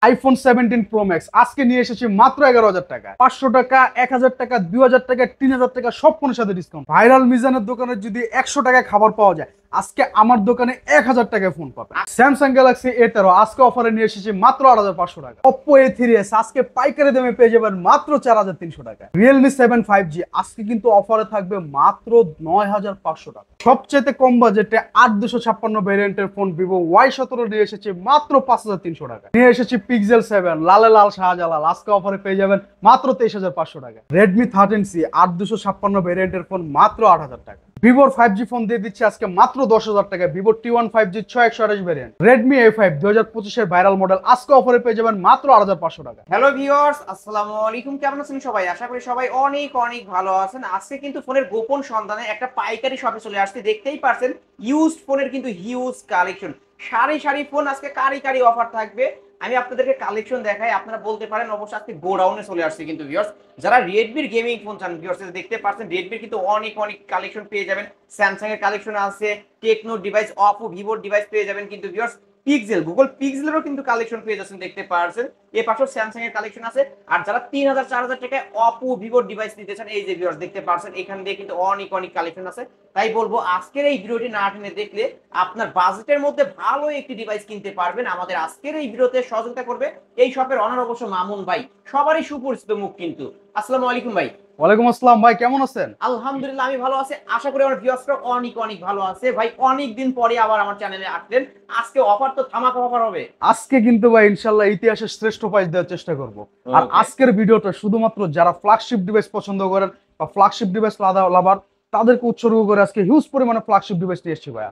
IPhone 17 pro max আজকে নিয়ে এসেছি মাত্র 11,000 টাকা। 500 টাকা, 1000 টাকা, 2000 টাকা, 3000 টাকা সব ফোনের সাথে ডিসকাউন্ট। ভাইরাল মিজানের দোকানে যদি 100 টাকায় খাবার পাওয়া যায়, আজকে আমার দোকানে 1000 টাকায় ফোন পাবে। স্যামসাং গ্যালাক্সি A13 আজকে অফারে নিয়ে এসেছি মাত্র 8500 টাকা। Oppo A3s আজকে পাইকারি দামে পেয়ে যাবেন মাত্র 4300 টাকা। Realme 7 5G আজকে কিন্তু অফারে থাকবে মাত্র 9500 টাকা। সবচেয়ে কম বাজেটে 8256 ভ্যারিয়েন্টের ফোন Vivo Y17 নিয়ে এসেছি মাত্র 5300 টাকা। নিয়ে এসেছি Pixel 7 লালে লাল শাহজালাল আজকে অফারে পেয়ে যাবেন মাত্র 23500 টাকা। Redmi 13C 8256 ভ্যারিয়েন্টের ফোন মাত্র 8000 টাকা। Vivo 5G ফোন দিয়ে দিচ্ছে আজকে মাত্র 10000 টাকা। Vivo T1 5G 6128 variant. Redmi A5 2025 এর ভাইরাল মডেল আজকে অফারে পেয়ে যাবেন মাত্র 8500 টাকা। হ্যালো ভিউয়ার্স, আসসালামু আলাইকুম। কেমন আছেন সবাই? আশা করি সবাই অনেক অনেক ভালো আছেন। আজকে কিন্তু ফোনের গোপন সন্ধানে একটা পাইকারি শপে চলে আসছে। দেখতেই পারছেন ইউজড ফোনের কিন্তু হিউজ কালেকশন, সারি সারি ফোন আজকে কারি অফার থাকবে। আমি আপনাদেরকে কালেকশন দেখাই, আপনারা বলতে পারেন অবশ্যই আজকে গোডাউনে চলে আসছে কিন্তু ভিউয়ার্স। যারা রেডমির গেমিং ফোন চান ভিউয়ার্স, দেখতে পাচ্ছেন রেডমির কিন্তু অনেক অনেক কালেকশন পেয়ে যাবেন। স্যামসাং এর কালেকশন আছে, টেকনো ডিভাইস, অপো, ভিভোর ডিভাইস পেয়ে যাবেন কিন্তু ভিউয়ার্স। পিক্সেল, গুগল পিক্সেলেরও কিন্তু কালেকশন পেয়ে যাচ্ছেন, দেখতে পাচ্ছেন। এই পাশেও স্যামসাং এর কালেকশন আছে। আর যারা 3000 4000 টাকায় অপো, ভিভোর ডিভাইস নিতে চান, এই যে ভিউয়ার্স দেখতে পাচ্ছেন, এখান দিয়ে কিন্তু অনেক অনেক কালেকশন আছে। তাই বলবো আজকের এই ভিডিওটি না টেনে দেখলে আপনার বাজেটের মধ্যে ভালো একটি ডিভাইস কিনতে পারবেন। আমাদের আজকের এই ভিডিওতে সহযোগিতা করবে এই শপের অনার অবশ্য মামুন ভাই, সবারই সুপরিচিত মুখ কিন্তু। আসসালামু আলাইকুম ভাই। ওয়ালাইকুম আসসালাম ভাই, কেমন আছেন? আলহামদুলিল্লাহ আমি ভালো আছি, আশা করি আমার ভিউয়ার্সরা অনেক অনেক ভালো আছে। ভাই অনেক দিন পরে আবার আমার চ্যানেলে আসলেন, আজকে অফার তো ধামাকা অফার হবে। আজকে কিন্তু ভাই ইনশাআল্লাহ ইতিহাসের শ্রেষ্ঠ প্রাইস দেওয়ার চেষ্টা করব। আর আজকের ভিডিওটা শুধুমাত্র যারা ফ্ল্যাগশিপ ডিভাইস পছন্দ করেন বা ফ্ল্যাগশিপ ডিভাইস লাভার তাদেরকে উৎসর্গ করে আজকে হিউজ পরিমাণে ফ্ল্যাগশিপ ডিভাইস নিয়ে এসেছি ভাইয়া।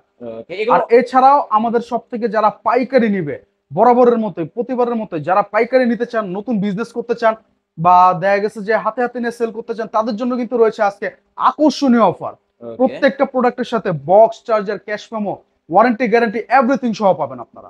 আর এছাড়াও আমাদের সব থেকে যারা পাইকারি নিবে, বরাবরের মতোই প্রতিবারের মতোই যারা পাইকারি নিতে চান, নতুন বিজনেস করতে চান বা দেখা গেছে যে হাতে হাতে নিয়ে সেল করতে চান, তাদের জন্য কিন্তু রয়েছে আজকে আকর্ষণীয় অফার। প্রত্যেকটা প্রোডাক্টের সাথে box, charger, cash memo, warranty, guarantee everything সহ পাবেন আপনারা।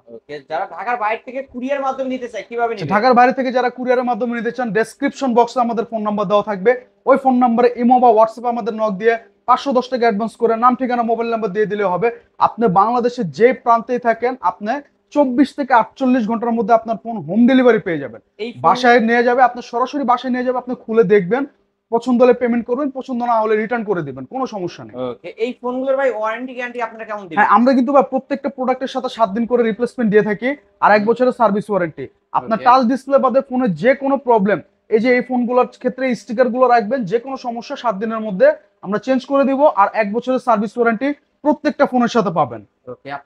যারা ঢাকার বাইরে থেকে কুরিয়ার মাধ্যমে নিতে চায় কিভাবে নিবে? ঢাকার বাইরে থেকে যারা কুরিয়ারের মাধ্যমে নিতে চান, ডেসক্রিপশন বক্সে আমাদের ফোন নাম্বার দেওয়া থাকবে। ওই ফোন নাম্বারে ইমো বা হোয়াটসঅ্যাপে আমাদের নক দিয়ে 510 টাকা অ্যাডভান্স করে নাম, ঠিকানা, মোবাইল নাম্বার দিয়ে দিলে হবে। আপনি বাংলাদেশের যে প্রান্তেই থাকেন, আপনি 24 থেকে 48 ঘন্টার মধ্যে আপনার ফোন হোম ডেলিভারি পেয়ে যাবেন। বাসায় নিয়ে যাবে, আপনি সরাসরি বাসায় নিয়ে যাবে, আপনি খুলে দেখবেন, পছন্দ হলে পেমেন্ট করবেন, পছন্দ না হলে রিটার্ন করে দিবেন, কোনো সমস্যা নেই। ওকে, এই ফোনগুলোর ভাই ওয়ারেন্টি গ্যারান্টি আপনারা কেমন দিবেন? হ্যাঁ, আমরা কিন্তু ভাই প্রত্যেকটা প্রোডাক্টের সাথে 7 দিন করে রিপ্লেসমেন্ট দিয়ে থাকি আর 1 বছরের সার্ভিস ওয়ারেন্টি। আপনার টাচ ডিসপ্লে বাদে ফোনের যে কোনো প্রবলেম, এই যে এই ফোনগুলোর ক্ষেত্রে স্টিকার গুলো রাখবেন, যে কোনো সমস্যা 7 দিনের মধ্যে আমরা চেঞ্জ করে দিব আর 1 বছরের সার্ভিস ওয়ারেন্টি প্রত্যেকটা ফোনের সাথে পাবেন।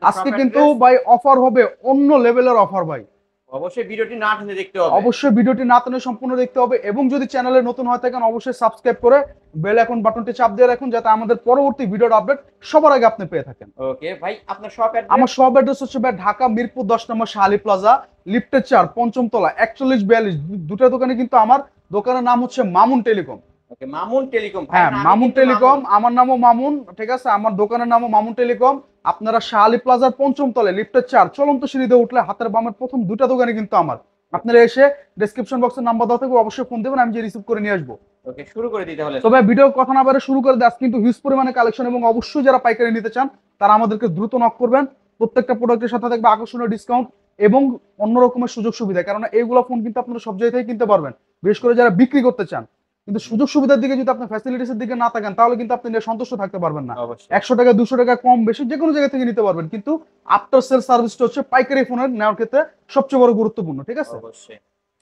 আজকে কিন্তু ভাই অফার হবে অন্য লেভেলের অফার ভাই। অবশ্যই ভিডিওটি না টেনে দেখতে হবে, অবশ্যই ভিডিওটি না টেনে সম্পূর্ণ দেখতে হবে এবং যদি চ্যানেলে নতুন হয়ে থাকেন অবশ্যই সাবস্ক্রাইব করে বেল আইকন বাটনটি চাপ দিয়ে রাখুন, যাতে আমাদের পরবর্তী ভিডিওর আপডেট সবার আগে আপনি পেয়ে থাকেন। ওকে ভাই, আপনার শপ অ্যাড্রেস? আমার শপ অ্যাড্রেস হচ্ছে ভাই ঢাকা মিরপুর 10 নম্বর শাহালি প্লাজা, লিফটের 4, পঞ্চম তলা, 4142। দুটো দোকানে কিন্তু আমার দোকানের নাম হচ্ছে মামুন টেলিকম। ওকে, মামুন টেলিকম। হ্যাঁ, মামুন টেলিকম, আমার নামও মামুন, ঠিক আছে, আমার দোকানের নামও মামুন টেলিকম। আপনারা শাহালি প্লাজার পঞ্চম তলায় লিফটের 4 চলন্ত সিঁড়িতে উঠলে হাতের বামের প্রথম দুটো দোকানে কিন্তু আমার। আপনারা এসে ডেসক্রিপশন বক্সের নাম্বার দেওয়া থাকবে, অবশ্যই ফোন দেবেন, আমি যে রিসিভ করে নিয়ে আসবো। ওকে, শুরু করে দিতে হলে তবে ভিডিও কথা না বারে শুরু করে দেয়। আজকে কিন্তু হিউজ পরিমাণে কালেকশন এবং অবশ্যই যারা পাইকারি নিতে চান তারা আমাদেরকে দ্রুত নক করবেন। প্রত্যেকটা প্রোডাক্টের সাথে থাকবে আকর্ষণীয় ডিসকাউন্ট এবং অন্য রকমের সুযোগ সুবিধা, কারণ এইগুলো ফোন কিন্তু আপনারা সব জায়গা থেকে কিনতে পারবেন, বিশেষ করে যারা বিক্রি করতে চান। কিন্তু সুযোগ সুবিধার দিকে যদি আপনি ফ্যাসিলিটিসের দিকে না থাকেন, তাহলে কিন্তু আপনি সন্তুষ্ট থাকতে পারবেন না। 100 টাকা 200 টাকা কম বেশি যে কোনো জায়গা থেকে নিতে পারবেন, কিন্তু আফটার সেল সার্ভিসটা হচ্ছে পাইকারি ফোনের নেওয়ার ক্ষেত্রে সবচেয়ে বড় গুরুত্বপূর্ণ, ঠিক আছে? অবশ্যই।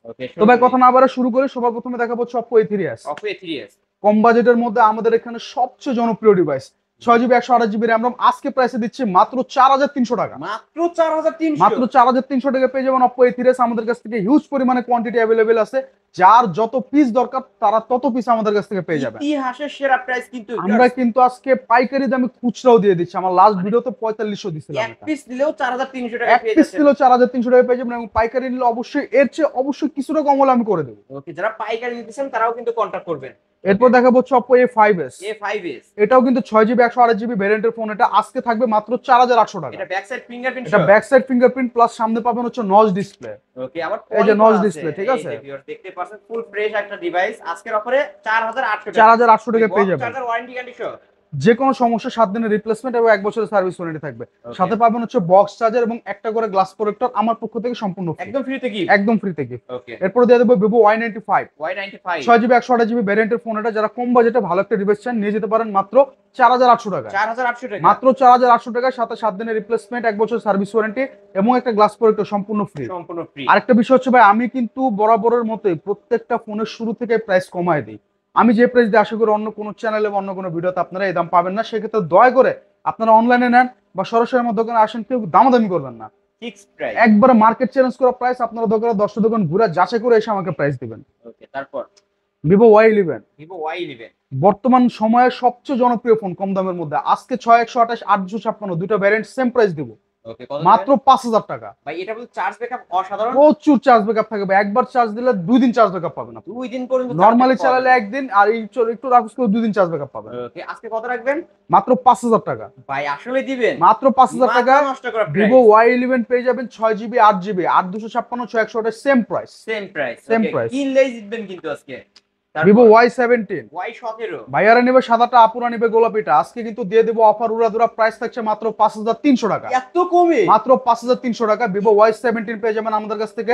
ওকে, তো ভাই কথা না বারে শুরু করে সবার প্রথমে দেখাবো Oppo A3s। Oppo A3s কম বাজেটের মধ্যে আমাদের এখানে সবচেয়ে জনপ্রিয় device, 6GB 128GB RAM ROM, আজকে প্রাইসে দিচ্ছি মাত্র 4300 টাকা। মাত্র 4300? মাত্র 4300 টাকা পেয়ে যাবেন Oppo A3s। আমাদের কাছ থেকে হিউজ পরিমাণে কোয়ান্টিটি অ্যাভেলেবেল আছে, যার যত পিস দরকার তারা তত পিস আমাদের কাছ থেকে পেয়ে যাবেন। ইতিহাসের সেরা প্রাইস কিন্তু। আমরা কিন্তু আজকে পাইকারি দামে খুচরাও দিয়ে দিচ্ছি। আমার লাস্ট ভিডিওতে 4500 দিছিলাম, এক পিস দিলেও 4300 টাকা পেয়ে যাচ্ছেন, এক পিস যাচ্ছেন। দিলেও 4300 টাকা পেয়ে যাবেন এবং পাইকারি নিলে অবশ্যই এর চেয়ে অবশ্যই কিছুটা কম হলে আমি করে দেব। ওকে, যারা পাইকারি নিতেছেন তারাও কিন্তু কন্টাক্ট করবেন। এরপর দেখাবো Oppo A5s। A5s এটাও কিন্তু 6GB 128GB ভ্যারিয়েন্টের ফোন। এটা আজকে থাকবে মাত্র 4800 টাকা। এটা ব্যাক সাইড ফিঙ্গারপ্রিন্ট, এটা ব্যাক সাইড ফিঙ্গারপ্রিন্ট প্লাস সামনে পাবেন হচ্ছে নচ ডিসপ্লে। ওকে, আবার এই যে নচ ডিসপ্লে, ঠিক আছে? এই যে ভিউয়ার দেখতে পাচ্ছেন ফুল ফ্রেশ একটা ডিভাইস। আজকের অফারে 4800 টাকা। 4800 টাকা পেয়ে যাবেন। চার্জার ওয়ারেন্টি গ্যারান্টি সহ যে কোনো সমস্যা 7 দিনের রিপ্লেসমেন্ট এবং 1 বছরের সার্ভিস ওয়ারেন্টি থাকবে। Okay. সাথে পাবেন হচ্ছে বক্স চার্জার এবং একটা করে গ্লাস প্রোটেক্টর আমার পক্ষ থেকে সম্পূর্ণ free। একদম ফ্রিতে কি? একদম ফ্রিতে গিফট। ওকে। এরপরে দিয়ে দেবো Vivo Y95 Y95 6GB 128GB ভ্যারিয়েন্টের ফোন। এটা যারা কম বাজেটে ভালো একটা ডিভাইস চান নিয়ে যেতে পারেন মাত্র 4800 টাকা। 4800 টাকা। মাত্র 4800 টাকার সাথে 7 দিনের রিপ্লেসমেন্ট, 1 বছর সার্ভিস ওয়ারেন্টি এবং একটা গ্লাস প্রোটেক্টর সম্পূর্ণ ফ্রি। সম্পূর্ণ ফ্রি। আরেকটা বিষয় হচ্ছে ভাই, আমি কিন্তু বরাবরের মতোই প্রত্যেকটা ফোনের শুরু থেকে প্রাইস কমায় দিই। আমি যে প্রাইস দিই আশা করি অন্য কোনো চ্যানেলে বা অন্য কোনো ভিডিওতে আপনারা এই দাম পাবেন না। সেক্ষেত্রে দয়া করে আপনারা অনলাইনে নেন বা সরাসরি আমার দোকানে আসেন, কেউ দামাদামি করবেন না। Fixed price. একবারে মার্কেট চ্যালেঞ্জ করা প্রাইস, আপনারা দোকানে 10টা দোকান ঘুরে যাচাই করে এসে আমাকে প্রাইস দিবেন। ওকে, তারপর ভিভো Y11 ভিভো Y11 বর্তমান সময়ের সবচেয়ে জনপ্রিয় ফোন কম দামের মধ্যে। আজকে 6128 8256 দুটো ভ্যারিয়েন্ট সেম প্রাইস দিব ওকে, কত মাত্র 5000 টাকা। ভাই এটা বলতে চার্জ ব্যাকআপ অসাধারণ। প্রচুর চার্জ ব্যাকআপ থাকবে, একবার চার্জ দিলে 2 দিন চার্জ ব্যাকআপ পাবেন আপনি। 2 দিন পর্যন্ত নরমালি চালালে 1 দিন, আর একটু রাফ করে 2 দিন চার্জ ব্যাকআপ পাবেন। ওকে, আজকে কত রাখবেন? মাত্র 5000 টাকা। ভাই আসলে দিবেন? মাত্র 5000 টাকা মাথা নষ্ট করা প্রাইস। ভিভো Y11 পেয়ে যাবেন 6GB 8GB 8256 6128 same price. Same price. Same price। কিনলেই জিতবেন কিন্তু আজকে। ভিভো Y17 Y17 ভাইয়ারা নেবে সাদাটা, আপুরা নেবে গোলাপিটা। আজকে কিন্তু দিয়ে দেবো অফার উড়াধুরা, প্রাইস থাকছে মাত্র 5300 টাকা। এত কমে? মাত্র 5300 টাকা ভিভো Y17 পেয়ে যাবেন আমাদের কাছ থেকে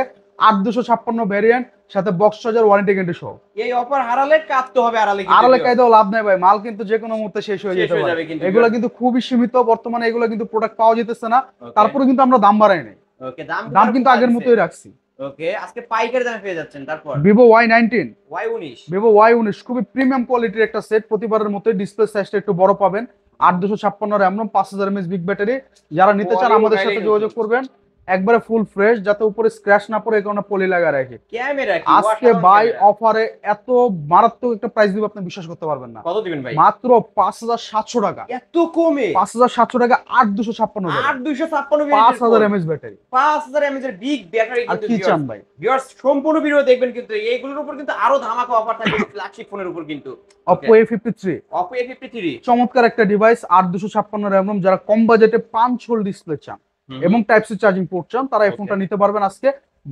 8256 ভ্যারিয়েন্ট সাথে বক্স চার্জার ওয়ারেন্টি গ্যারান্টি সহ। এই অফার হারালে কাটতে হবে আড়ালে কিন্তু। আড়ালে কায়দাও লাভ নাই ভাই, মাল কিন্তু যে কোনো মুহূর্তে শেষ হয়ে শেষ যেতে হয়ে পারে। যাবে কিন্তু। এগুলো কিন্তু খুবই সীমিত, বর্তমানে এগুলো কিন্তু প্রোডাক্ট পাওয়া যেতেছে না। Okay. তারপরে কিন্তু আমরা দাম বাড়াই নাই, ওকে, দাম কিন্তু আগের মতোই রাখছি। ওকে, আজকে পাইকারি দামে পেয়ে যাচ্ছেন। তারপর Vivo Y19 Y19 Vivo Y19 খুবই প্রিমিয়াম কোয়ালিটির একটা সেট। প্রতিবারের মতোই ডিসপ্লে সাইজটা একটু বড় পাবেন। 8256 RAM 5000 mAh বিগ ব্যাটারি। যারা নিতে চান আমাদের সাথে যোগাযোগ করবেন। একবারে ফুল ফ্রেশ, যাতে উপরে স্ক্র্যাচ না পড়ে, এই কারণে পলি লাগা রাখি। ক্যামেরা কি আজকে বাই অফারে এত মারাত্মক একটা প্রাইস দিব আপনি বিশ্বাস করতে পারবেন না। কত দিবেন ভাই? মাত্র 5700 টাকা। এত কমে? 5700 টাকা 8256 8256 5000 mAh ব্যাটারি। 5000 mAh এর বিগ ব্যাটারি আর কিন্তু কি চান ভাই? ভিউয়ার্স সম্পূর্ণ ভিডিও দেখবেন, কিন্তু এইগুলোর উপর কিন্তু আরো ধামাকা অফার থাকবে ফ্ল্যাগশিপ ফোনের উপর কিন্তু। Oppo A53 Oppo A53 চমৎকার একটা ডিভাইস, 8256 RAM। যারা কম বাজেটে 5 হোল ডিসপ্লে চান এবং টাইপ সি চার্জিং পোর্ট চান, তারা এই ফোনটা নিতে পারবেন আজকে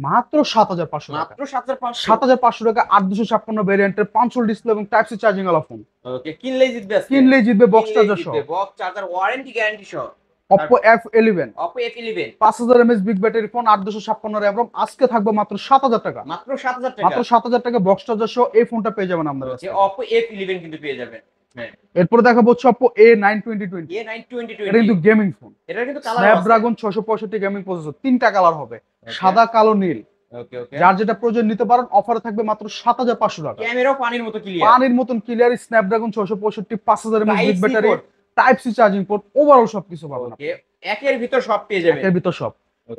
মাত্র 7500 টাকা। মাত্র 7500 7500 টাকা 8256 ভ্যারিয়েন্টের 5 হোল ডিসপ্লে এবং টাইপ সি চার্জিং ওয়ালা ফোন। ওকে, কিনলেই জিতবে আজকে। কিনলেই জিতবে বক্স চার্জার সহ। বক্স চার্জার ওয়ারেন্টি গ্যারান্টি সহ। Oppo F11 Oppo F11 5000 mAh big battery phone 8256 RAM আজকে থাকবে মাত্র 7000 টাকা। মাত্র 7000 টাকা। মাত্র 7000 টাকা বক্স চার্জার সহ এই ফোনটা পেয়ে যাবেন আমাদের কাছে। Oppo F11 কিন্তু পেয়ে যাবেন। হ্যাঁ, এরপর দেখাবো হচ্ছে Oppo A92020। A92020 এটা কিন্তু গেমিং ফোন। এটা কিন্তু কালার স্ন্যাপড্রাগন 665 গেমিং প্রসেসর, তিনটা কালার হবে, সাদা কালো নীল। ওকে ওকে, যার যেটা প্রয়োজন নিতে পারেন। অফারে থাকবে মাত্র 7500 টাকা। ক্যামেরাও পানির মতো ক্লিয়ার। পানির মতন clear, Snapdragon 665 5000 mAh big Type C battery, port। Type C charging port, overall সবকিছু পাবেন আপনি। ওকে, একের ভিতর সব পেয়ে যাবেন। এর ভিতর সব।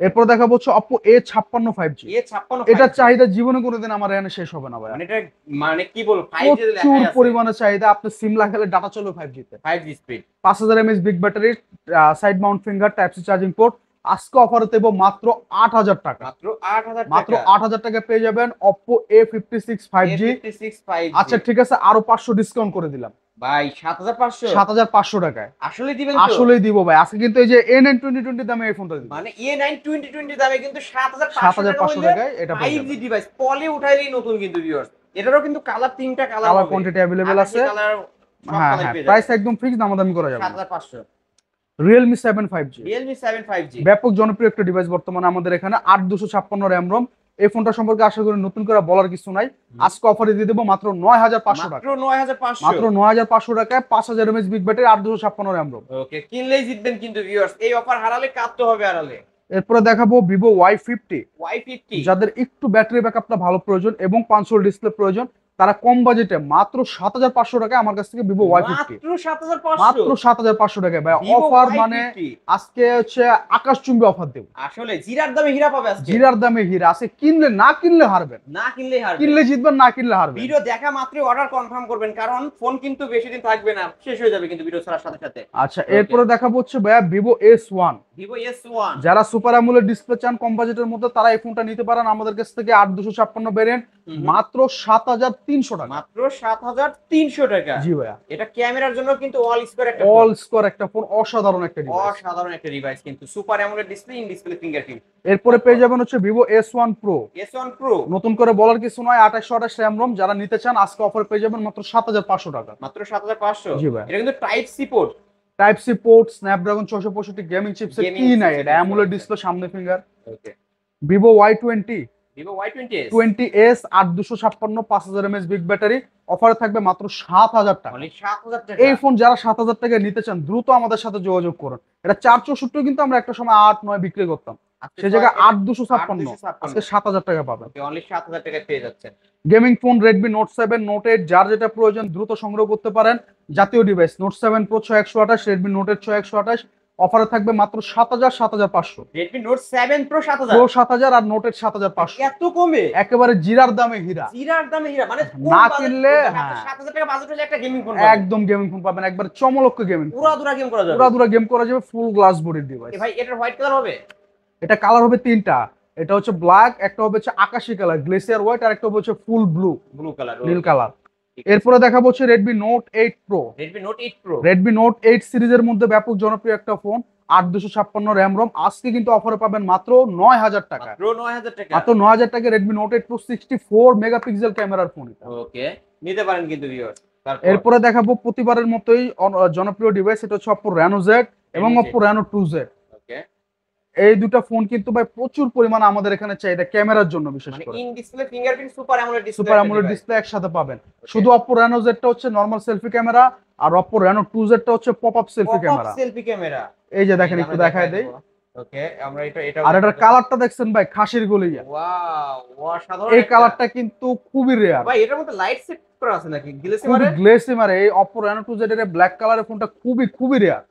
এরপর দেখাবো হচ্ছে Oppo A56 5G। A56 এটা চাহিদা জীবনে কোনোদিন আমার এখানে শেষ হবে না ভাই। মানে এটা মানে কি বলবো 5G তে লেখা প্রচুর আছে। পরিমাণে চাহিদা। আপনি সিম লাগালে ডাটা চলবে 5G তে। 5G speed. 5000 mAh big battery, side mount finger, type C charging port. আজকে অফারে দেবো মাত্র 8000 টাকা। মাত্র 8000 টাকা। মাত্র 8000 টাকা পেয়ে যাবেন Oppo A56 5G। A56 5G। আচ্ছা ঠিক আছে, আরো 500 ডিসকাউন্ট করে দিলাম ভাই 7500 7500 টাকায়। আসলে দিবেন তো? আসলেই দিব ভাই। আজকে কিন্তু এই যে A92020 দামে এই ফোনটা দিব। মানে A92020 দামে কিন্তু 7500 7500 টাকায় এটা পেয়ে 5G যাবেন। ডিভাইস পলে উঠাইলেই নতুন কিন্তু ভিউয়ার্স। এটারও কিন্তু কালার তিনটা কালার কালার হবে। কোয়ান্টিটি अवेलेबल আছে। কালার সব হ্যাঁ কালার হ্যাঁ, পেয়ে প্রাইস যাবেন। একদম ফিক্স, দামাদামি করা যাবে না। 7500 Realme 7 5G Realme 7 5G ব্যাপক জনপ্রিয় একটা ডিভাইস বর্তমানে আমাদের এখানে। 8256 RAM ROM। এই ফোনটা সম্পর্কে আশা করি নতুন করে বলার কিছু নাই। আজকে অফারে দিয়ে দেবো মাত্র 9500 টাকা। মাত্র 9500 মাত্র 9500 টাকায় 5000 mAh big battery, 8256 RAM ROM। ওকে, কিনলেই জিতবেন কিন্তু ভিউয়ার্স। এই অফার হারালে কাটতে হবে আড়ালে। এরপরে দেখাবো Vivo Y50। Y50 যাদের একটু ব্যাটারি ব্যাকআপটা ভালো প্রয়োজন এবং 5 হোল ডিসপ্লে প্রয়োজন, তারা কম বাজেটে মাত্র 7500 টাকায় আমার কাছ থেকে Vivo Y50। মাত্র 7500 মাত্র 7500 টাকায় ভাই। Vivo অফার Y50 মানে আজকে হচ্ছে আকাশচুম্বী অফার দেব। আসলে জিরার দামে হীরা পাবে আজকে। জিরার দামে হীরা আছে। কিনলে না কিনলে হারবেন, না কিনলেই হারবেন। কিনলে জিতবেন, না কিনলে হারবেন। ভিডিও দেখা মাত্রই অর্ডার কনফার্ম করবেন, কারণ ফোন কিন্তু বেশি দিন থাকবে না, শেষ হয়ে যাবে কিন্তু ভিডিও ছাড়ার সাথে সাথে। আচ্ছা এরপরে দেখাবো হচ্ছে ভাইয়া Vivo S1। Vivo S1 যারা সুপার অ্যামোলেড ডিসপ্লে চান কম বাজেটের মধ্যে, তারা এই ফোনটা নিতে পারেন আমাদের কাছ থেকে। 8256 ভ্যারিয়েন্ট মাত্র 7300 টাকা। মাত্র 7300 টাকা। জি ভাইয়া, এটা ক্যামেরার জন্য কিন্তু অল স্কোয়ার একটা অল স্কোর একটা ফোন, অসাধারণ একটা ডিভাইস। অসাধারণ একটা ডিভাইস, কিন্তু super AMOLED display, in display fingerprint. এরপরে পেয়ে যাবেন হচ্ছে Vivo S1 Pro। S1 Pro নতুন করে বলার কিছু নয়, 2828 র্যাম রোম, যারা নিতে চান আজকে অফার পেয়ে যাবেন মাত্র 7500 টাকা। মাত্র 7500। জি ভাই, এটা কিন্তু type C port, type C port, Snapdragon 665 gaming chipset, Gaming কি নাই chipset এটা, অ্যামোলেড আছে। ডিসপ্লে, সামনে finger. Okay. Vivo Y20 Vivo Y20s 20s 8256 5000 mAh big battery, অফারে থাকবে মাত্র 7000 টাকা। অনলি 7000 টাকা। এই ফোন যারা 7000 টাকায় নিতে চান দ্রুত আমাদের সাথে যোগাযোগ করুন। এটা 464 কিন্তু আমরা একটা সময় 8-9 বিক্রি করতাম, আজকে সেই জায়গায় 8256 8256 আজকে 7000 টাকা পাবেন। ওকে, অনলি 7000 টাকায় পেয়ে যাচ্ছেন। Gaming phone Redmi Note 7 Note 8 যার যেটা প্রয়োজন দ্রুত সংগ্রহ করতে পারেন। জাতীয় device Note 7 Pro 6128, Redmi Note 8 6128, অফারে থাকবে মাত্র 7000 7500। Redmi Note 7 Pro 7000, Pro 7000 আর Note 8 7500, এত কমে? একেবারে জিরার দামে হীরা। জিরার দামে হীরা, মানে না কিনলে হ্যাঁ 7000 টাকা বাজেট হলে একটা গেমিং ফোন একদম গেমিং ফোন পাবেন, একবার চমলক্ষ গেমিং, পুরা গেম করা যাবে। পুরা গেম করা যাবে, ফুল গ্লাস বডির ডিভাইস। ভাই এটার হোয়াইট কালার হবে? এটা কালার হবে তিনটা, এটা হচ্ছে ব্ল্যাক, একটা হবে হচ্ছে আকাশী কালার গ্লেসিয়ার হোয়াইট, আর একটা হবে হচ্ছে ফুল ব্লু ব্লু কালার, নীল কালার। এরপরে দেখাবো হচ্ছে Redmi Note 8 Pro। Redmi Note 8 Pro, Redmi Note 8 সিরিজের মধ্যে ব্যাপক জনপ্রিয় একটা ফোন, 8256 র্যাম রোম, আজকে কিন্তু অফারে পাবেন মাত্র 9000 টাকা। মাত্র 9000 টাকা। মাত্র 9000 টাকা Redmi Note 8 Pro 64 মেগাপিক্সেল ক্যামেরার ফোন এটা। ওকে, নিতে পারেন কিন্তু ভিউয়ার্স। তারপর এরপরে দেখাবো প্রতিবারের মতোই জনপ্রিয় ডিভাইস, এটা হচ্ছে Oppo Reno Z এবং Reno Z। Oppo Reno 2Z। ওকে, এই দুটো ফোন কিন্তু ভাই প্রচুর পরিমাণে আমাদের এখানে চাহিদা ক্যামেরার জন্য, বিশেষ মানে করে in display fingerprint super AMOLED display, super AMOLED display একসাথে পাবেন। শুধু Oppo Reno Z টা হচ্ছে নরমাল সেলফি ক্যামেরা, আর Oppo Reno 2Z টা হচ্ছে pop up selfie camera. Selfie camera, এই যে দেখেন, একটু দেখায় দেই। ওকে, আমরা এটা আর এটার কালারটা দেখছেন ভাই, খাসির গলিয়া। ওয়াও, অসাধারণ এই একটা। কালারটা কিন্তু খুবই রেয়ার ভাই এটার মধ্যে লাইট সেট করা আছে নাকি গ্লেসি খুবই মারে? গ্লেসি মারে। এই Oppo Reno 2Z এর ব্ল্যাক কালারের ফোনটা খুবই রেয়ার,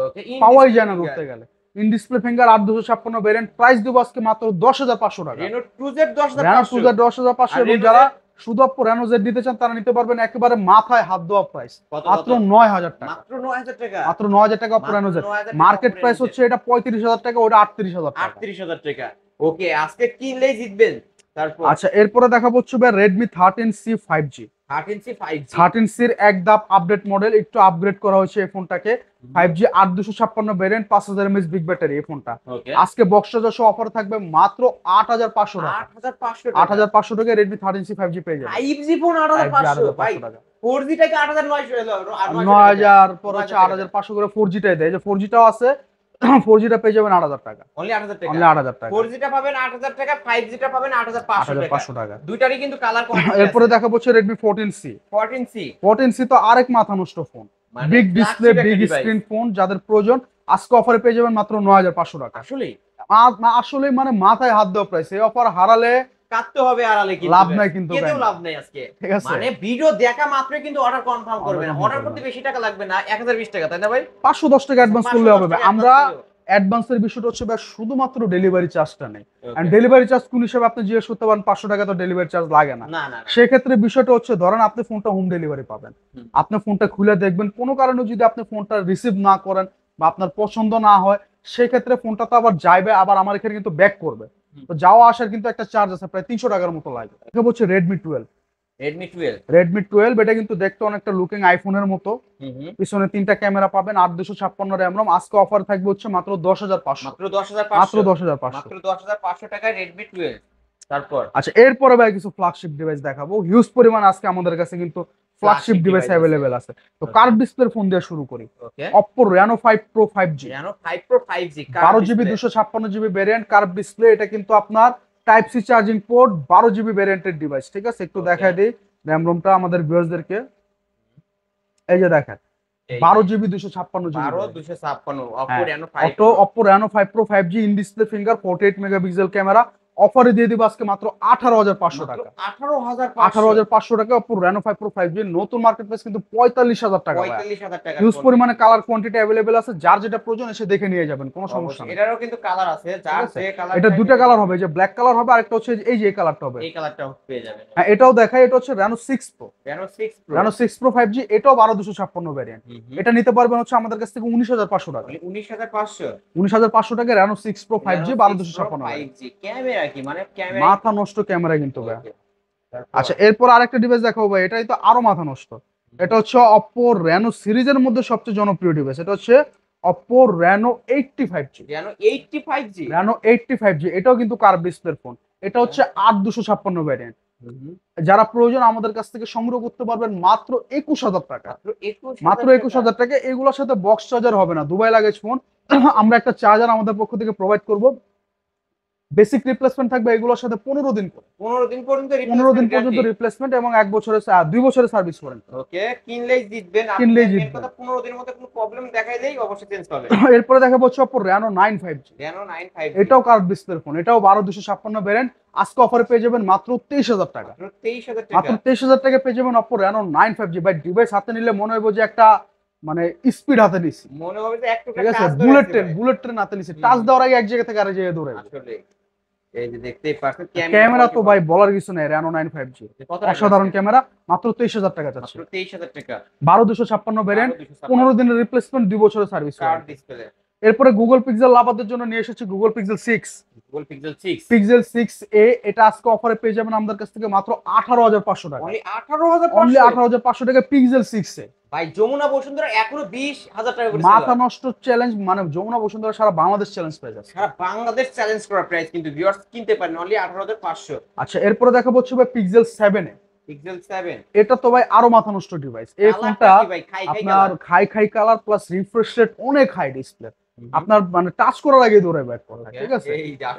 ওকে, পাওয়াই যায় না ধরতে গেলে। In display finger 8256 variant, price দেব আজকে মাত্র 10500 টাকা। Reno 2Z Reno 2Z 10500। 10500, এবং Reno যারা শুধু Oppo Reno Z নিতে চান তারা নিতে পারবেন একেবারে মাথায় হাত দেওয়া প্রাইস, কত? মাত্র 9000 টাকা। মাত্র 9000 টাকা। মাত্র 9000 টাকা Oppo Reno Z। 9000 টাকা market Oppo price Reno Z। হচ্ছে এটা 35000 টাকা, ওটা 38000 টাকা। 38000 টাকা। ওকে, আজকে কিনলেই জিতবেন। তারপর আচ্ছা, এরপরে দেখাবো হচ্ছে ভাই Redmi 13C 5G। 13C 5G, 13C এর এক ধাপ আপডেট মডেল, একটু আপগ্রেড করা হয়েছে এই ফোনটাকে। 5G 8256 variant, 5000 mAh big battery এই ফোনটা। ওকে, আজকে বক্সটা যশ অফার থাকবে মাত্র 8500 টাকা। 8500 টাকা। 8500 টাকা Redmi 13C 5G পেয়ে যাবেন। 5G ফোন 8500 ভাই। 8500 টাকা। 4G টাকা 8900 9000 পর হচ্ছে 8500 করে 4G টাই দেয়, যে 4G টাও আছে। 4G টা পেয়ে যাবেন 8000 টাকা, অনলি 8000 টাকা। অনলি 8000 টাকা, 4G টা পাবেন 8000 টাকা, 5G টা পাবেন 8500 টাকা। 8500 টাকা। দুইটারই কিন্তু কালার কোয়ান্টিটি। এরপরে দেখাবো হচ্ছে Redmi 14C। 14C 14C তো আরেক মাথা নষ্ট ফোন, মানে বিগ ডিসপ্লে flagship একটা বিগ device। স্ক্রিন ফোন, যাদের প্রয়োজন আজকে অফারে পেয়ে যাবেন মাত্র 9500 টাকা। আসলে আসলে মানে মাথায় হাত দেওয়া প্রাইস, এই অফার হারালে কাটতে হবে আড়ালে, কিন্তু লাভ নাই, কিন্তু কেউ ভাই। লাভ নাই আজকে। ঠিক আছে, মানে ভিডিও দেখা মাত্রই কিন্তু অর্ডার কনফার্ম করবেন। confirm অর্ডার করবেন। করতে বেশি টাকা লাগবে না, 1020 টাকা, তাই না ভাই? 510 টাকা অ্যাডভান্স করলে হবে 510 ভাই। টাকা আমরা advance করলেও। অ্যাডভান্সের বিষয়টা হচ্ছে ভাই শুধুমাত্র ডেলিভারি চার্জটা নেই, Okay. এন্ড ডেলিভারি চার্জ কোন হিসেবে আপনি জিজ্ঞেস করতে পারেন, 500 টাকা তো ডেলিভারি চার্জ লাগে না। না না না। সেক্ষেত্রে বিষয়টা হচ্ছে, ধরেন আপনি ফোনটা হোম ডেলিভারি পাবেন, হুম। আপনি ফোনটা খুলে দেখবেন, কোনো কারণে যদি আপনি ফোনটা রিসিভ না করেন বা আপনার পছন্দ না হয়, সেক্ষেত্রে ফোনটা তো আবার যাইবে, আবার আমার এখানে কিন্তু ব্যাক করবে। হুম। তো যাওয়া আসার কিন্তু একটা চার্জ আছে, প্রায় 300 টাকার মতো লাগবে। এটা হচ্ছে Redmi 12। Redmi 12। Redmi 12 এটা কিন্তু দেখতে অনেকটা লুকিং আইফোনের মতো, পিছনে 3টা ক্যামেরা পাবেন, 8256 র্যাম রোম, আজকে অফার থাকবে হচ্ছে মাত্র 10500, মাত্র 10500। মাত্র 10500। মাত্র 10500 টাকায় Redmi 12। তারপর আচ্ছা, এরপরে ভাই কিছু ফ্ল্যাগশিপ ডিভাইস দেখাবো, হিউজ পরিমাণ আজকে আমাদের কাছে কিন্তু ফ্ল্যাগশিপ ডিভাইস device অ্যাভেলেবেল আছে। তো Okay. কার্ভ ডিসপ্লের ফোন দিয়ে শুরু করি। ওকে, Oppo Reno 5 Pro 5G, Reno 5 Pro 5G 12GB 256GB variant, curve display. এটা কিন্তু আপনার type C charging port, 12GB ভেরিয়েন্টের ডিভাইস। ঠিক আছে, একটু Okay. দেখায় দিই র্যাম রোমটা আমাদের ভিউয়ার্সদেরকে। এই যে দেখেন, 12GB 256GB 12256 Oppo হ্যাঁ, Reno 5 Oppo Reno 5 Pro 5G in display finger, 48 megapixel camera, অফারে দিয়ে দিব আজকে মাত্র 18500 টাকা। 18500। 18500 টাকা Oppo Reno 5 Pro 5G, নতুন মার্কেট প্রাইস কিন্তু 45000 টাকা। 45000 টাকা। হিউজ পরিমাণে কালার কোয়ান্টিটি অ্যাভেলেবেল আছে, যার যেটা প্রয়োজন এসে দেখে নিয়ে যাবেন, কোনো সমস্যা নেই। এটারও কিন্তু কালার আছে, যার ঠিক আছে? যে কালার। এটা দুটো কালার হবে, যে ব্ল্যাক কালার হবে, আরেকটা হচ্ছে এই যে কালারটা হবে। এই কালারটাও পেয়ে যাবেন। হ্যাঁ, এটাও দেখাই, এটা হচ্ছে Reno 6 Pro। Reno 6 Pro। Reno 6 Pro 5G, এটাও 12256 ভ্যারিয়েন্ট। এটা নিতে পারবেন হচ্ছে আমাদের কাছ থেকে 19500 টাকা। 19500। 19500 টাকা Reno 6 Pro 5G 12256 5G camera কি মানে ক্যামেরা মাথা নষ্ট ক্যামেরা কিন্তু ভাই। আচ্ছা এরপর আরেকটা ডিভাইস দেখাবো ভাই, এটাই তো আরো মাথা নষ্ট। এটা হচ্ছে Oppo Reno সিরিজের মধ্যে সবচেয়ে জনপ্রিয় ডিভাইস। এটা হচ্ছে Oppo Reno 85G। Reno 85G। Reno 85G এটাও কিন্তু কার্ভ ডিসপ্লের ফোন। এটা হচ্ছে 8256 ভ্যারিয়েন্ট। যারা প্রয়োজন আমাদের কাছ থেকে সংগ্রহ করতে পারবেন মাত্র 21000 টাকা। মাত্র 21000 টাকা। এগুলোর সাথে বক্স চার্জার হবে না, দুবাই লাগেজ ফোন। আমরা একটা চার্জার আমাদের পক্ষ থেকে প্রোভাইড করব। বেসিক রিপ্লেসমেন্ট থাকবে এগুলোর সাথে 15 দিন করে। 15 দিন পর্যন্ত 15 দিন পর্যন্ত রিপ্লেসমেন্ট এবং 2 বছরের সার্ভিস ওয়ারেন্টি। ওকে, কিনলেই জিতবেন। কিনলেই জিতবেন। কথা 15 দিনের মধ্যে কোনো প্রবলেম দেখাইলেই অবশ্যই চেঞ্জ হবে। এরপরে দেখাবো হচ্ছে Oppo Reno 95G। Reno 95G এটাও কার্ভ ডিসপ্লের ফোন। এটাও 12256 ভ্যারিয়েন্ট। আজকে অফারে পেয়ে যাবেন মাত্র 23000 টাকা। মাত্র 23000 মাত্র টাকা। 23000 টাকা পেয়ে যাবেন Oppo Reno 95G। ভাই ডিভাইস হাতে নিলে মনে হবে যে একটা মানে স্পিড হাতে নিছি, মনে হবে যে একটু ঠিক আছে, বুলেট ট্রেন হাতে নিছি। টাচ দেওয়ার আগে এক জায়গা থেকে আরেক জায়গায় দৌড়াবে। আসলে এই যে দেখতেই পাচ্ছেন ক্যামেরা তো ভাই বলার কিছু নাই। Reno 95G কত অসাধারণ ক্যামেরা। মাত্র 23000 টাকা যাচ্ছে। মাত্র 23000 টাকা। 12256 ভ্যারিয়েন্ট, 15 দিনের রিপ্লেসমেন্ট, 2 বছরের সার্ভিস। Curve display. এরপরে গুগল পিক্সেল লাভারদের জন্য নিয়ে এসেছি Google pixel 6। Google Pixel 6। Pixel 6a এটা আজকে অফারে পেয়ে যাবেন আমাদের কাছ থেকে মাত্র 18500 টাকা। অনলি 18500। অনলি 18500 টাকা পিক্সেল 6a। ভাই যমুনা বসুন্ধরা এখনো 20000 টাকা করে মাথা নষ্ট চ্যালেঞ্জ, মানে যমুনা বসুন্ধরা সারা বাংলাদেশ চ্যালেঞ্জ পেয়ে যাচ্ছে। সারা বাংলাদেশ চ্যালেঞ্জ করা প্রাইস, কিন্তু ভিউয়ার্স কিনতে পারেন অনলি 18500। আচ্ছা এরপরে দেখাবো হচ্ছে ভাই পিক্সেল 7a। Pixel 7 এটা তো ভাই আরো মাথা নষ্ট ডিভাইস। এই ফোনটা আপনার খাই কালার প্লাস রিফ্রেশ রেট অনেক হাই ডিসপ্লে। আপনার মানে টাচ করার আগে দৌড়াবে এক কথা, ঠিক আছে।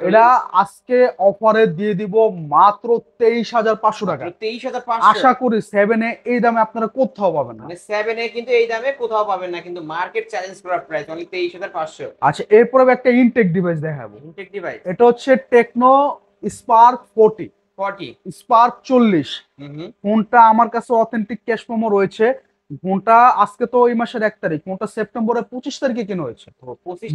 এটা আজকে অফারে দিয়ে দিব মাত্র 23500 টাকা। 23500। আশা করি 7a এই দামে আপনারা কোথাও পাবেন না। মানে 7 এ কিন্তু এই দামে কোথাও পাবেন না, কিন্তু মার্কেট চ্যালেঞ্জ করা প্রাইস অনলি 23500। আচ্ছা এরপরে আমি একটা ইনটেক ডিভাইস দেখাবো। ইনটেক ডিভাইস এটা হচ্ছে টেকনো স্পার্ক 40 স্পার্ক 40। ফোনটা আমার কাছে অথেন্টিক ক্যাশ মেমো রয়েছে। ফোনটা আজকে তো এই মাসের 1 তারিখ, ফোনটা সেপ্টেম্বরের 25 তারিখে কেনা হয়েছে।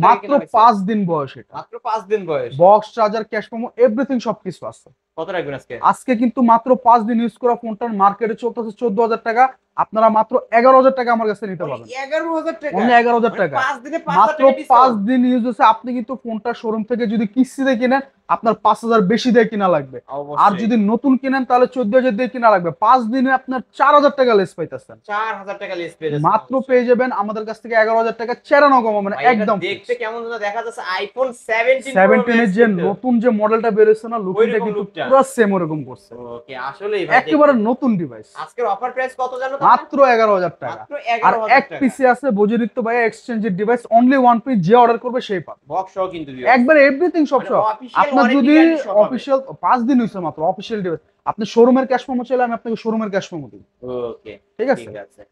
মাত্র 5 দিন বয়স। এটা মাত্র 5 দিন বয়স। Box charger cash memo everything সবকিছু আছে। কত রাখবেন আজকে? আজকে কিন্তু মাত্র 5 দিন ইউজ করা ফোনটার মার্কেটে চলতেছে 14000 টাকা। আপনারা মাত্র 11000 টাকা আমার কাছে নিতে পারবেন। 11000 টাকা। অনলি 11000 টাকা। 5 দিনে 5000 মাত্র টাকা ডিসকাউন্ট। 5 দিন ইউজ হচ্ছে। আপনি কিন্তু ফোনটা শোরুম থেকে যদি কিস্তিতে কিনেন আপনার 5000 বেশি দিয়ে কিনা লাগবে। আর যদি নতুন কিনেন তাহলে 14000 দিয়ে কিনা লাগবে। 5 দিনে আপনার 4000 টাকা লেস পাইতেছেন। 4000 টাকা লেস পেয়ে যাচ্ছেন। মাত্র পেয়ে যাবেন আমাদের কাছ থেকে 11000 টাকা চেরানো কম, মানে একদম। দেখতে কেমন যেন দেখা যাচ্ছে আইফোন 17 এর যে নতুন যে মডেলটা বের হয়েছে না, লুকটা কিন্তু পুরো সেম ওরকম করছে। ওকে, আসলেই ভাই একেবারে নতুন ডিভাইস। আজকের অফার প্রাইস কত জানো? মাত্র 11000 টাকা। আর এক পিসি আছে বজিরিত ভাই এক্সচেঞ্জের ডিভাইস, অনলি ওয়ান পিস, যে অর্ডার করবে সেই পাবে। বক্স সহ কিন্তু একবারে এভরিথিং সব সহ। আপনার যদি অফিশিয়াল 5 দিন হইছে মাত্র অফিশিয়াল ডিভাইস, আপনি শোরুমের ক্যাশ মেমো চাইলে আমি আপনাকে শোরুমের ক্যাশ মেমো দিই। ওকে ঠিক আছে।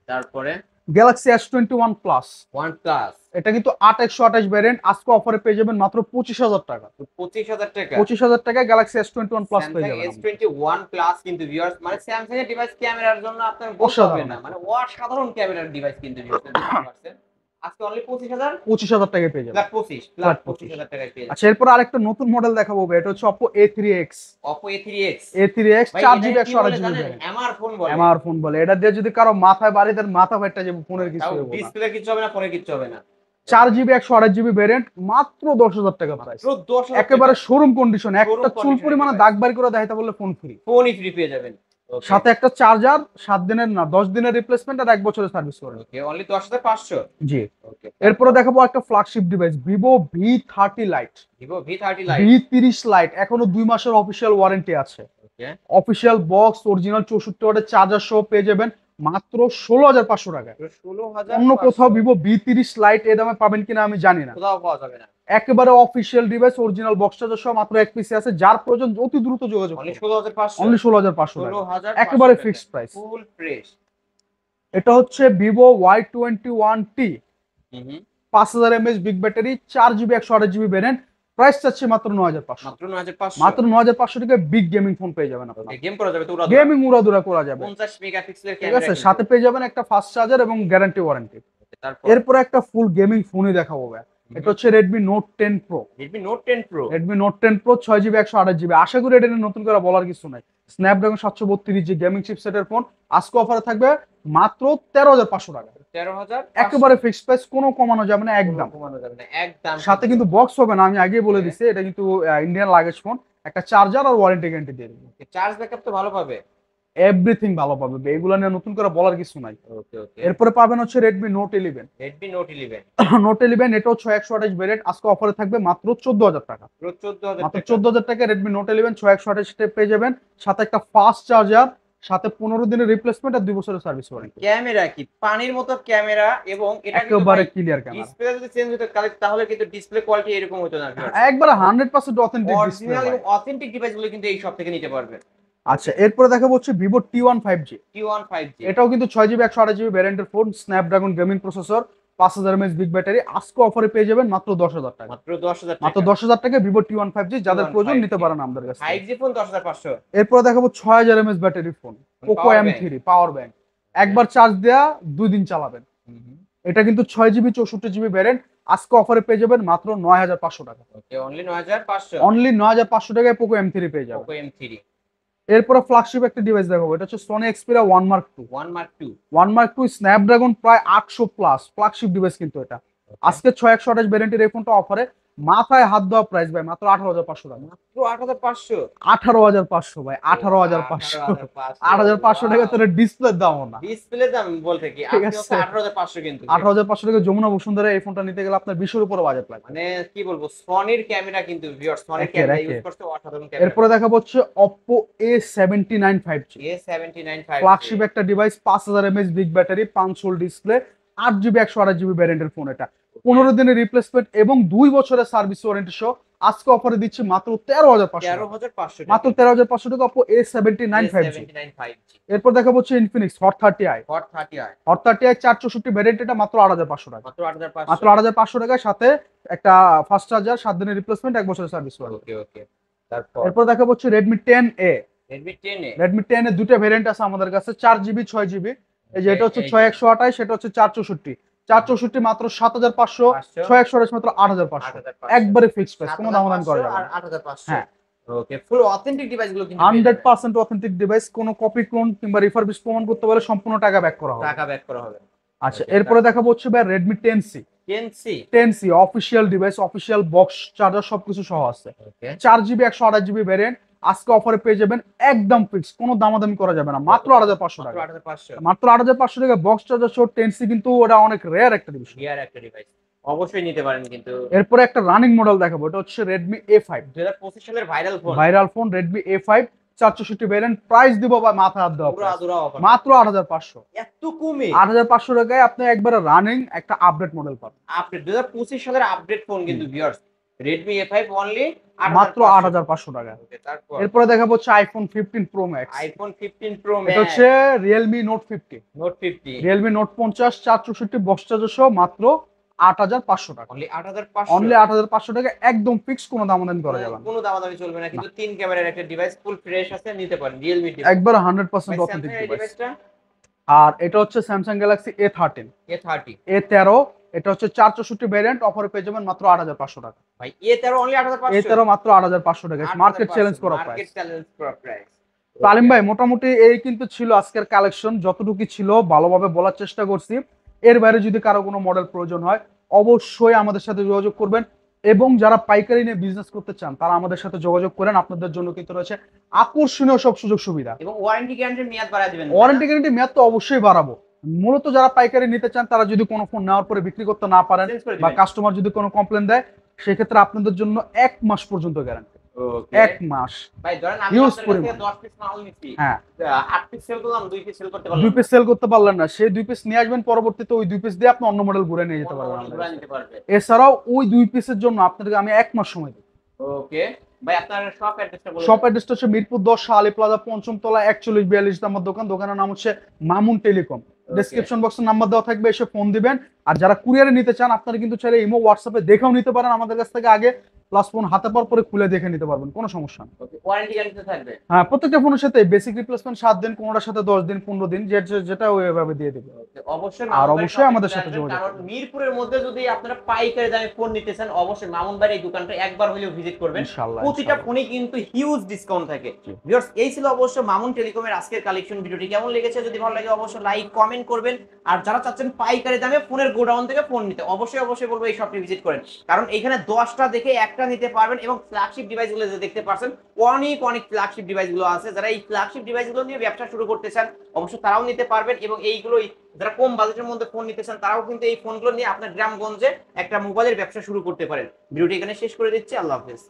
তারপরে গ্যালাক্সি S21 প্লাস। OnePlus এটা কিন্তু 8128 ভ্যারিয়েন্ট। আজকে অফারে পেয়ে যাবেন মাত্র 25000 টাকা। 25000 টাকা। 25000 টাকা গ্যালাক্সি S21 প্লাস পেয়ে যাবেন। S21 প্লাস কিন্তু ভিউয়ার্স মানে স্যামসাং এর ডিভাইস ক্যামেরার জন্য আপনার বলতে হবে না, মানে অসাধারণ ক্যামেরার ডিভাইস কিন্তু ভিউয়ার্স দেখতে পাচ্ছেন। আজকে অনলি 25000 টাকায় পেয়ে যাবেন। প্লাস 25000 টাকায় পেয়ে যাবেন। আচ্ছা এরপর আরেকটা নতুন মডেল দেখাবো ভাই। এটা হচ্ছে Oppo A3X। Oppo A3X 4GB 128GB MR phone বলে। এটা দিয়ে যদি কারো মাথায় বাড়ি দেন মাথা ফাটা যাবে, ফোনের কিছু হবে না। ডিসপ্লে কিছু হবে না, ফোনের কিছু হবে না। 4GB 128GB ভ্যারিয়েন্ট, মাত্র 10000 টাকা প্রাইস। একেবারে শোরুম কন্ডিশন। একটা চুল পরিমাণে দাগ বাড়ি করে দেখাইতে বললে ফোনই ফ্রি পেয়ে যাবেন। সাথে একটা চার্জার, 7 দিনের না 10 দিনের রিপ্লেসমেন্ট আর 1 বছরের সার্ভিস করে। ওকে, অনলি 10500। জি। ওকে, এরপরে দেখাবো একটা flagship device Vivo V30 Lite। V30 Lite এখনো 2 মাসের অফিশিয়াল ওয়ারেন্টি আছে। ওকে, অফিশিয়াল বক্স অরিজিনাল 64 ওয়াটের চার্জার সহ পেয়ে যাবেন মাত্র 16500 টাকা। 16500। অন্য কোথাও Vivo V30 Lite এই দামে পাবেন কিনা আমি জানি না। কোথাও পাওয়া যাবে না। একেবারে official device, original box charger সহ মাত্র 1 পিসি আছে। যার প্রয়োজন অতি দ্রুত যোগাযোগ করুন। অনলি 16500 টাকা। একেবারে ফিক্সড প্রাইস। Full fresh. এটা হচ্ছে Vivo Y21T 5000 mAh big battery, 4GB 128GB variant. Price চাচ্ছি মাত্র 9500। মাত্র 9500 টাকা বিগ গেমিং ফোন পেয়ে যাবেন আপনারা। গেম করা যাবে তো গেমিং উড়াদুরা করা যাবে। 50 মেগাপিক্সেলের ঠিক আছে, সাথে পেয়ে যাবেন একটা ফাস্ট চার্জার এবং গ্যারান্টি ওয়ারেন্টি। এরপর একটা ফুল গেমিং ফোনই দেখাবো ভাই। এটা হচ্ছে Redmi Note 10 Pro। Redmi Note 10 Pro 6GB 128GB। আশা করি এটা নিয়ে নতুন করে বলার কিছু নাই। Snapdragon 732 যে গেমিং চিপসেটের ফোন আজকে অফারে থাকবে মাত্র 13500 টাকা। 13000 একেবারে ফিক্সড প্রাইস, কোনো কমানো যাবে না, একদম। সাথে কিন্তু বক্স হবে না, আমি আগেই বলে দিছি। এটা কিন্তু ইন্ডিয়ান লাগেজ ফোন, একটা চার্জার আর ওয়ারেন্টি গ্যারান্টি দিয়ে দেব। চার্জ ব্যাকআপ তো ভালো পাবে। এভরিথিং ভালো পাবে, এগুলো নিয়ে নতুন করে বলার কিছু নাই। ওকে ওকে। এরপরে পাবেন হচ্ছে Redmi note 11। Redmi note 11 note 11 এটাও 6128 ভেরিয়েন্ট, আজকে অফারে থাকবে মাত্র 14000 টাকা। পুরো 14000 মাত্র টাকা। 14000 টাকা রেডমি নোট 11 6128 পেয়ে যাবেন, সাথে একটা ফাস্ট চার্জার, সাথে 15 দিনের রিপ্লেসমেন্ট আর 2 বছরের সার্ভিস ওয়ারেন্টি। ক্যামেরা কি পানির মতো ক্যামেরা, এবং এটা কিন্তু একেবারে ক্লিয়ার ক্যামেরা, ডিসপ্লে যদি চেঞ্জ হতো তাহলে কিন্তু ডিসপ্লে কোয়ালিটি এরকম হতো না। একবারে 100% অথেন্টিক ডিসপ্লে। অরিজিনাল এবং অথেন্টিক ডিভাইসগুলো কিন্তু এই শপ থেকে নিতে পারবেন। আচ্ছা, এরপরে দেখাবো হচ্ছে Vivo T1 5G। T1 5G এটাও কিন্তু 6GB 128GB ভ্যারিয়েন্টের phone, Snapdragon gaming processor, 5000 mAh big battery, আজকে অফারে পেয়ে যাবেন মাত্র 10000 টাকা। মাত্র 10000 টাকা। মাত্র 10000 টাকা ভিভো T1 5G, যাদের T1 প্রয়োজন 5G নিতে পারেন আমাদের কাছে। 5G phone 10500। এরপরে দেখাবো 6000 mAh battery phone, Poco Power M3 power bank, একবার চার্জ দেয়া 2 দিন চালাবেন। এটা কিন্তু 6GB 64GB ভ্যারিয়েন্ট, আজকে অফারে পেয়ে যাবেন মাত্র 9500 টাকা। ওকে, অনলি 9500। অনলি 9500 টাকায় পোকো M3 পেয়ে যাবেন। পোকো M3 এরপরে ফ্ল্যাগশিপ একটা ডিভাইস দেখাবো, এটা হচ্ছে Sony Xperia 1 Mark II। 1 Mark II 1 Mark II Snapdragon প্রায় 800 প্লাস, ফ্ল্যাগশিপ ডিভাইস কিন্তু এটা। আজকে 6128 ভ্যারিয়েন্টের এই ফোনটা অফারে মাথায় হাত দেওয়া প্রাইস ভাই, মাত্র 18500 টাকা। মাত্র 8500। 18500 ভাই, 18500। 8500 টাকা তোর ডিসপ্লের দামও না। ডিসপ্লে দাম বলতে কি ঠিক আপনি আছে। 18500 কিন্তু 18500 টাকা যমুনা বসুন্ধরা এই ফোনটা নিতে গেলে আপনার 20 উপরে বাজেট লাগবে। মানে কি বলবো, সনির ক্যামেরা কিন্তু ভিউয়ার্স, সনির একে ক্যামেরা রাখে। ইউজ করতে অসাধারণ ক্যামেরা। এরপরে দেখাবো হচ্ছে Oppo A79 5G। A79 5G flagship একটা device, 5000 mAh big battery, 5 hole display, 8GB 128GB ভ্যারিয়েন্টের ফোন এটা। 15 দিনের রিপ্লেসমেন্ট এবং 2 বছরের সার্ভিস ওয়ারেন্টি সহ আজকে অফারে দিচ্ছি মাত্র 13500 টাকা। 13500 মাত্র 13500 টাকা Oppo A79 5G। এরপর দেখাবো হচ্ছে Infinix hot 30i। Hot 30i hot 30i 464 variant, এটা মাত্র 8500 টাকা। মাত্র 8500। মাত্র 8500 টাকার সাথে একটা ফাস্ট চার্জার, 7 দিনের রিপ্লেসমেন্ট, 1 বছরের সার্ভিস ওয়ারেন্টি। ওকে ওকে। তারপর এরপর দেখাবো হচ্ছে Redmi 10A। Redmi 10A Redmi 10 এর দুটো ভ্যারিয়েন্ট আছে আমাদের কাছে, 4GB 6GB। এই যে এটা হচ্ছে এই যে। 6128, সেটা হচ্ছে 464। 464 মাত্র 7500, 6128 মাত্র 8500। 8500 একবারে ফিক্সড প্রাইস, কোনো দামাদামি করা যাবে আর না। 8500। হ্যাঁ, ওকে, ফুল অথেন্টিক ডিভাইস গুলো কিন্তু পেয়ে যাবেন। 100% অথেন্টিক ডিভাইস, কোনো কপি ক্লোন কিংবা রিফারবিশ প্রমাণ করতে পারলে সম্পূর্ণ টাকা ব্যাক করা হবে। টাকা ব্যাক করা হবে। আচ্ছা, Okay, এরপরে দেখাবো হচ্ছে ভাই Redmi 10C। 10C 10C official device, official box, charger সবকিছু সহ আছে। ওকে 4GB 128GB ভ্যারিয়েন্ট, আজকে অফারে পেয়ে যাবেন একদম ফিক্স, কোনো দামাদামি করা যাবে না, মাত্র 8500 মাত্র টাকা। 8500। মাত্র 8500 টাকা বক্স চার্জার সহ 10C, কিন্তু ওটা অনেক রেয়ার একটা ডিভাইস। রিয়ার একটা ডিভাইস, অবশ্যই নিতে পারেন কিন্তু। এরপরে একটা রানিং মডেল দেখাবো, এটা হচ্ছে Redmi A5। 2025 সালের viral phone, viral phone Redmi A5 464 variant, price দিব বা মাথা হাত দেওয়া পুরো price। আদুরা অফার মাত্র 8500। এত কমে 8500 টাকায় আপনি একবারে রানিং একটা আপডেট মডেল পাবেন, আপডেট 2025 সালের আপডেট ফোন কিন্তু ভিউয়ার্স। Redmi A5 অনলি মাত্র 8500 টাকা। ওকে, তারপর এরপরে দেখাবো হচ্ছে iPhone 15 Pro Max। iPhone 15 Pro এটা Max, হচ্ছে Realme Note 50। Note 50 Realme Note 50 464 box charger সহ মাত্র 8500 টাকা। অনলি 8500। অনলি 8500 টাকা, একদম ফিক্স, কোনো দামাদামি করা যাবে না। কোনো দামাদামি চলবে না কিন্তু। তিন ক্যামেরার একটা ডিভাইস, ফুল ফ্রেশ আছে, নিতে পারেন Realme ডিভাইস। একবার 100% অথেন্টিক ডিভাইস। ডিভাইসটা আর এটা হচ্ছে Samsung Galaxy A13। A30 A13 এটা হচ্ছে 464 ভ্যারিয়েন্ট, অফারে পেয়ে যাবেন মাত্র 8500 টাকা। ভাই, A13 অনলি 8500। A13 মাত্র 8500 টাকা, মার্কেট চ্যালেঞ্জ করা প্রাইস। মার্কেট চ্যালেঞ্জ করা প্রাইস। তালিম ভাই, মোটামুটি এই কিন্তু ছিল আজকের কালেকশন, যতটুকু ছিল ভালোভাবে বলার চেষ্টা করছি। এর বাইরে যদি কারো কোনো মডেল প্রয়োজন হয় অবশ্যই আমাদের সাথে যোগাযোগ করবেন, এবং যারা পাইকারি নিয়ে বিজনেস করতে চান তারা আমাদের সাথে যোগাযোগ করেন, আপনাদের জন্য কিন্তু রয়েছে আকর্ষণীয় সব সুযোগ সুবিধা। এবং ওয়ারেন্টি গ্যারান্টির মেয়াদ বাড়ায় দিবেন। ওয়ারেন্টি গ্যারান্টি মেয়াদ তো অবশ্যই বাড়াবো। মূলত যারা পাইকারি নিতে চান তারা যদি কোনো ফোন নেওয়ার পরে বিক্রি করতে না পারেন Change করে বা দিবেন। কাস্টমার যদি কোনো কমপ্লেন দেয়, সেক্ষেত্রে আপনাদের জন্য 1 মাস পর্যন্ত গ্যারান্টি। ওকে 1 মাস। ভাই, ধরেন আমি Use আপনার পরিমাণ। কাছে 10 পিস মাল নিচ্ছি, হ্যাঁ, 8 পিস সেল করলাম, 2 পিস সেল করতে পারলাম 2 পিস সেল করতে পারলেন না, সেই 2 পিস নিয়ে আসবেন, পরবর্তীতে ওই 2 পিস দিয়ে আপনি অন্য মডেল ঘুরে নিয়ে যেতে পারবেন আমাদের ঘুরে কাছে। নিতে পারবে। এছাড়াও ওই 2 পিসের জন্য আপনাদেরকে আমি 1 মাস সময় দিই। ওকে ভাই, আপনার শপ অ্যাড্রেসটা বলুন। শপ অ্যাড্রেসটা হচ্ছে মিরপুর 10 শাহালি প্লাজা 5ম তলা 4142 নম্বর দোকান। দোকানের নাম হচ্ছে মামুন টেলিকম। ডেসক্রিপশন বক্সে নাম্বার দেওয়া থাকবে, এসে ফোন দিবেন। আর যারা কুরিয়ারে নিতে চান আপনারা কিন্তু চাইলে ইমো হোয়াটসঅ্যাপে দেখেও নিতে পারেন আমাদের কাছ থেকে আগে, প্লাস ফোন হাতে পাওয়ার পরে খুলে দেখে নিতে পারবেন, কোনো সমস্যা নেই। ওকে, ওয়ারেন্টি গ্যারান্টি থাকবে। হ্যাঁ, প্রত্যেকটা ফোনের সাথে বেসিক রিপ্লেসমেন্ট 7 দিন, কোনোটার সাথে 10 দিন, 15 দিন, যেটা ওইভাবে দিয়ে দেবে। অবশ্যই আর মামুন অবশ্যই ভাইয়ের আমাদের শপে সাথে চলে যোগাযোগ আসবেন, কারণ করবেন। মিরপুরের মধ্যে যদি আপনারা পাইকারি দামে ফোন নিতে চান অবশ্যই মামুন ভাইয়ের এই দোকানটা একবার হলেও ভিজিট করবেন। ইনশাআল্লাহ, প্রতিটা ইনশাআল্লাহ। ফোনে কিন্তু হিউজ ডিসকাউন্ট থাকে। জি। ভিউয়ার্স, এই ছিল অবশ্য মামুন টেলিকমের আজকের কালেকশন। ভিডিওটি কেমন লেগেছে যদি ভালো লাগে অবশ্যই লাইক কমেন্ট করবেন। আর যারা চাচ্ছেন পাইকারি দামে ফোনের গোডাউন থেকে ফোন নিতে অবশ্যই বলবো এই শপটি ভিজিট করেন, কারণ এখানে 10টা দেখে একটা একটা নিতে পারবেন। এবং ফ্ল্যাগশিপ ডিভাইসগুলো যে দেখতে পাচ্ছেন অনেক অনেক ফ্ল্যাগশিপ ডিভাইসগুলো আছে, যারা এই ফ্ল্যাগশিপ ডিভাইসগুলো নিয়ে ব্যবসা শুরু করতে চান অবশ্যই তারাও নিতে পারবেন। এবং এইগুলোই যারা কম বাজেটের মধ্যে ফোন নিতে চান তারাও কিন্তু এই ফোনগুলো নিয়ে আপনার গ্রামগঞ্জে একটা মোবাইলের ব্যবসা শুরু করতে পারেন। ভিডিওটি এখানে শেষ করে দিচ্ছি, আল্লাহ হাফেজ।